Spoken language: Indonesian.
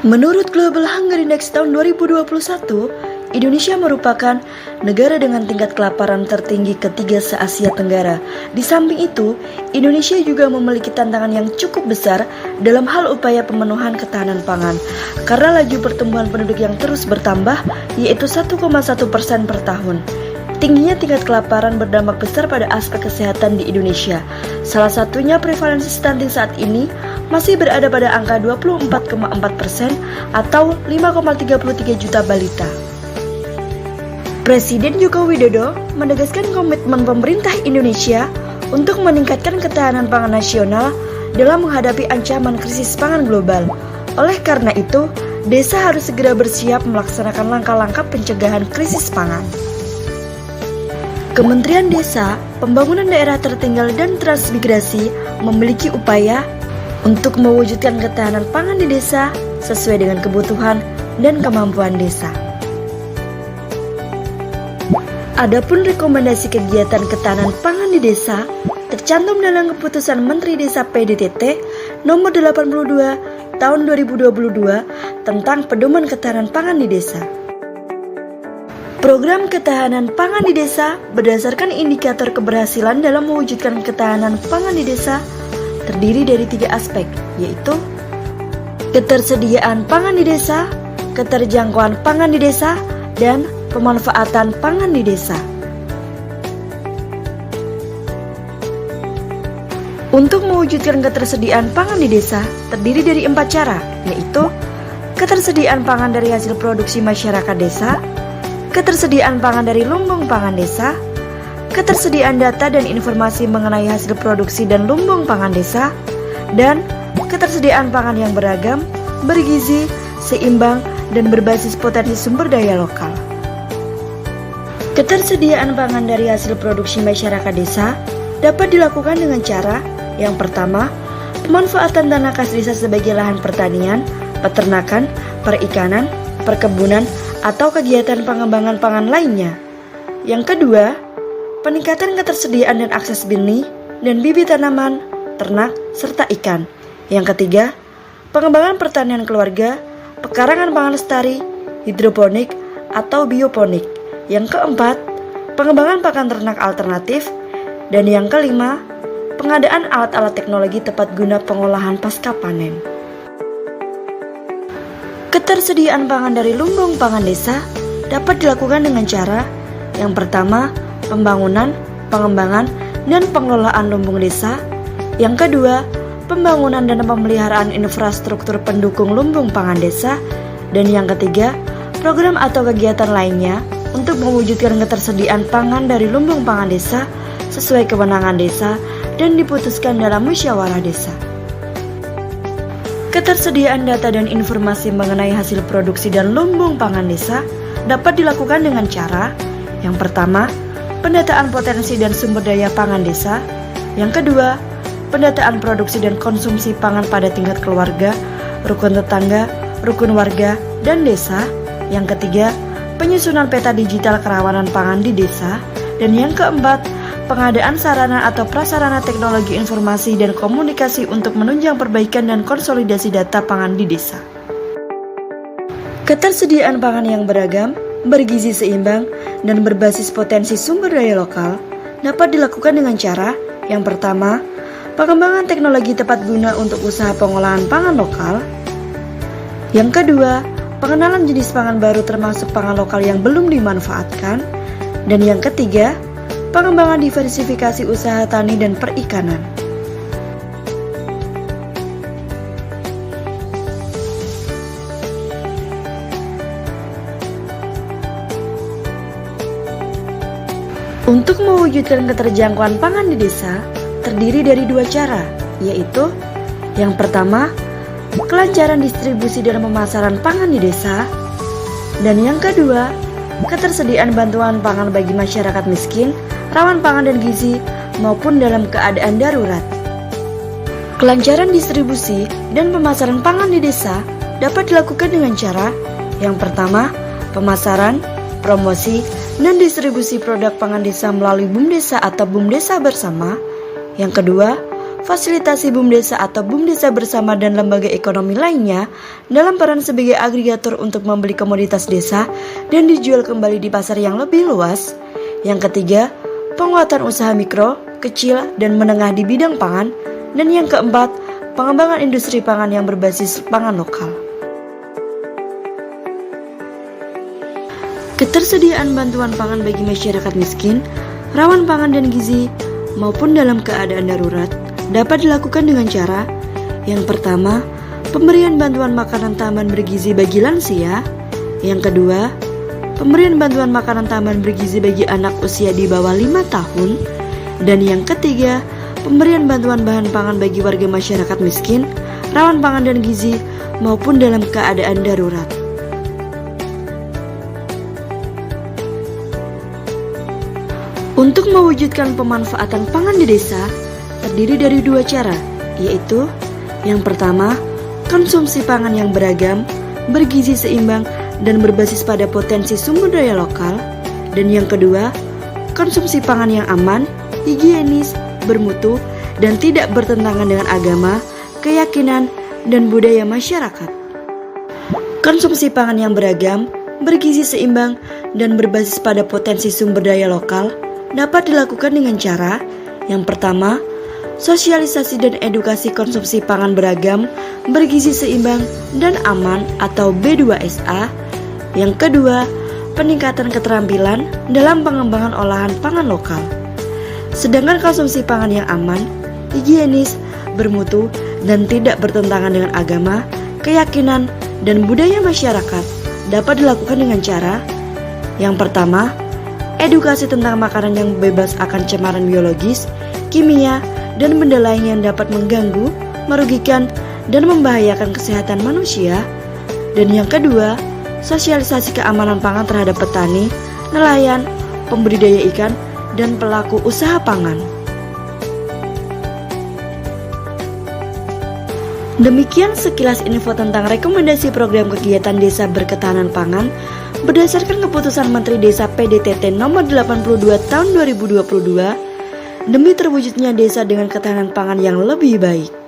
Menurut Global Hunger Index tahun 2021, Indonesia merupakan negara dengan tingkat kelaparan tertinggi ketiga se-Asia Tenggara. Di samping itu, Indonesia juga memiliki tantangan yang cukup besar dalam hal upaya pemenuhan ketahanan pangan. Karena laju pertumbuhan penduduk yang terus bertambah, yaitu 1,1% per tahun. Tingginya tingkat kelaparan berdampak besar pada aspek kesehatan di Indonesia. Salah satunya prevalensi stunting saat ini masih berada pada angka 24,4% atau 5,33 juta balita. Presiden Joko Widodo menegaskan komitmen pemerintah Indonesia untuk meningkatkan ketahanan pangan nasional dalam menghadapi ancaman krisis pangan global. Oleh karena itu, desa harus segera bersiap melaksanakan langkah-langkah pencegahan krisis pangan. Kementerian Desa, Pembangunan Daerah Tertinggal dan Transmigrasi memiliki upaya untuk mewujudkan ketahanan pangan di desa sesuai dengan kebutuhan dan kemampuan desa. Adapun rekomendasi kegiatan ketahanan pangan di desa tercantum dalam keputusan Menteri Desa PDTT nomor 82 tahun 2022 tentang pedoman ketahanan pangan di desa. Program ketahanan pangan di desa berdasarkan indikator keberhasilan dalam mewujudkan ketahanan pangan di desa terdiri dari 3 aspek, yaitu ketersediaan pangan di desa, keterjangkauan pangan di desa, dan pemanfaatan pangan di desa. Untuk mewujudkan ketersediaan pangan di desa terdiri dari 4 cara, yaitu ketersediaan pangan dari hasil produksi masyarakat desa, ketersediaan pangan dari lumbung pangan desa, ketersediaan data dan informasi mengenai hasil produksi dan lumbung pangan desa, dan ketersediaan pangan yang beragam, bergizi, seimbang, dan berbasis potensi sumber daya lokal. Ketersediaan pangan dari hasil produksi masyarakat desa dapat dilakukan dengan cara yang pertama, pemanfaatan tanah kas desa sebagai lahan pertanian, peternakan, perikanan, perkebunan, atau kegiatan pengembangan pangan lainnya. Yang kedua, peningkatan ketersediaan dan akses benih dan bibit tanaman, ternak, serta ikan. Yang ketiga, pengembangan pertanian keluarga, pekarangan pangan lestari, hidroponik, atau bioponik. Yang keempat, pengembangan pakan ternak alternatif. Dan yang kelima, pengadaan alat-alat teknologi tepat guna pengolahan pasca panen. Ketersediaan pangan dari lumbung pangan desa dapat dilakukan dengan cara yang pertama, pembangunan, pengembangan, dan pengelolaan lumbung desa. Yang kedua, pembangunan dan pemeliharaan infrastruktur pendukung lumbung pangan desa. Dan yang ketiga, program atau kegiatan lainnya untuk mewujudkan ketersediaan pangan dari lumbung pangan desa sesuai kewenangan desa dan diputuskan dalam musyawarah desa. Ketersediaan data dan informasi mengenai hasil produksi dan lumbung pangan desa dapat dilakukan dengan cara yang pertama, pendataan potensi dan sumber daya pangan desa. Yang kedua, pendataan produksi dan konsumsi pangan pada tingkat keluarga, rukun tetangga, rukun warga, dan desa. Yang ketiga, penyusunan peta digital kerawanan pangan di desa. Dan yang keempat, pengadaan sarana atau prasarana teknologi informasi dan komunikasi untuk menunjang perbaikan dan konsolidasi data pangan di desa. Ketersediaan pangan yang beragam, bergizi seimbang, dan berbasis potensi sumber daya lokal dapat dilakukan dengan cara yang pertama, pengembangan teknologi tepat guna untuk usaha pengolahan pangan lokal. Yang kedua, pengenalan jenis pangan baru termasuk pangan lokal yang belum dimanfaatkan. Dan yang ketiga, pengembangan diversifikasi usaha tani dan perikanan. Untuk mewujudkan keterjangkauan pangan di desa, terdiri dari 2 cara, yaitu yang pertama, kelancaran distribusi dan pemasaran pangan di desa, dan yang kedua, ketersediaan bantuan pangan bagi masyarakat miskin, rawan pangan dan gizi, maupun dalam keadaan darurat. Kelancaran distribusi dan pemasaran pangan di desa dapat dilakukan dengan cara yang pertama, pemasaran, promosi, dan distribusi produk pangan desa melalui BUMDesa atau BUMDesa bersama. Yang kedua, fasilitasi BUMDesa atau BUMDesa bersama dan lembaga ekonomi lainnya dalam peran sebagai agregator untuk membeli komoditas desa dan dijual kembali di pasar yang lebih luas. Yang ketiga, penguatan usaha mikro, kecil, dan menengah di bidang pangan. Dan yang keempat, pengembangan industri pangan yang berbasis pangan lokal. Ketersediaan bantuan pangan bagi masyarakat miskin, rawan pangan dan gizi, maupun dalam keadaan darurat dapat dilakukan dengan cara yang pertama, pemberian bantuan makanan tambahan bergizi bagi lansia. Yang kedua, pemberian bantuan makanan tambahan bergizi bagi anak usia di bawah 5 tahun. Dan yang ketiga, pemberian bantuan bahan pangan bagi warga masyarakat miskin, rawan pangan dan gizi, maupun dalam keadaan darurat. Untuk mewujudkan pemanfaatan pangan di desa, terdiri dari dua cara, yaitu yang pertama, konsumsi pangan yang beragam, bergizi seimbang, dan berbasis pada potensi sumber daya lokal. Dan yang kedua, konsumsi pangan yang aman, higienis, bermutu, dan tidak bertentangan dengan agama, keyakinan, dan budaya masyarakat. Konsumsi pangan yang beragam, bergizi seimbang, dan berbasis pada potensi sumber daya lokal dapat dilakukan dengan cara yang pertama, sosialisasi dan edukasi konsumsi pangan beragam, bergizi seimbang, dan aman atau B2SA. Yang kedua, peningkatan keterampilan dalam pengembangan olahan pangan lokal. Sedangkan konsumsi pangan yang aman, higienis, bermutu, dan tidak bertentangan dengan agama, keyakinan, dan budaya masyarakat dapat dilakukan dengan cara yang pertama, edukasi tentang makanan yang bebas akan cemaran biologis, kimia, dan benda lain yang dapat mengganggu, merugikan, dan membahayakan kesehatan manusia. Dan yang kedua, sosialisasi keamanan pangan terhadap petani, nelayan, pembudidaya ikan, dan pelaku usaha pangan. Demikian sekilas info tentang rekomendasi program kegiatan Desa Berketahanan Pangan berdasarkan keputusan Menteri Desa PDTT nomor 82 tahun 2022 demi terwujudnya desa dengan ketahanan pangan yang lebih baik.